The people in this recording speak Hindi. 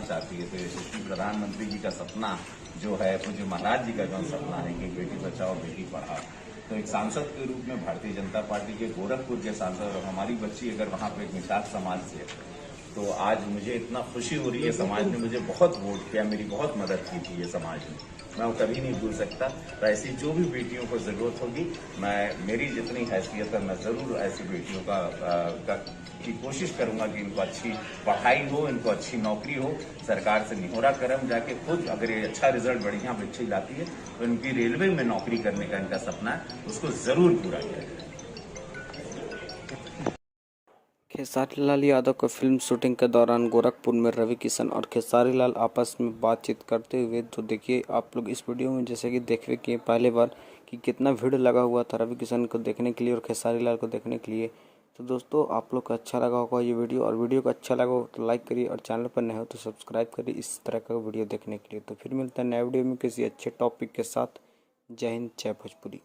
चाहती है। तो यशस्वी प्रधानमंत्री जी का सपना जो है, पूज्य महाराज जी का जो सपना है कि बेटी बचाओ बेटी पढ़ाओ, तो एक सांसद के रूप में भारतीय जनता पार्टी के गोरखपुर के सांसद और हमारी बच्ची अगर वहां पे एक निषाद समाज से है, तो आज मुझे इतना खुशी हो रही है। समाज ने मुझे बहुत वोट किया, मेरी बहुत मदद की थी ये समाज ने, मैं वो कभी नहीं भूल सकता। तो ऐसी जो भी बेटियों को जरूरत होगी, मेरी जितनी हैसियत है मैं जरूर ऐसी बेटियों की कोशिश करूंगा कि इनको अच्छी पढ़ाई हो, इनको अच्छी नौकरी हो। सरकार से निहोरा करम जाके खुद अगर ये अच्छा रिजल्ट बढ़िया बच्ची लाती है तो इनकी रेलवे में नौकरी करने का इनका सपना है, उसको जरूर पूरा किया जाए। खेसारी लाल यादव को फिल्म शूटिंग के दौरान गोरखपुर में रवि किशन और खेसारी लाल आपस में बातचीत करते हुए, तो देखिए आप लोग इस वीडियो में जैसे कि देखे कि पहले बार कि कितना भीड़ लगा हुआ था रवि किशन को देखने के लिए और खेसारी लाल को देखने के लिए। तो दोस्तों आप लोग को अच्छा लगा होगा ये वीडियो, और वीडियो को अच्छा लगा हो तो लाइक करिए और चैनल पर नए हो तो सब्सक्राइब करिए इस तरह का वीडियो देखने के लिए। तो फिर मिलता है नए वीडियो में किसी अच्छे टॉपिक के साथ। जय हिंद, जय भोजपुरी।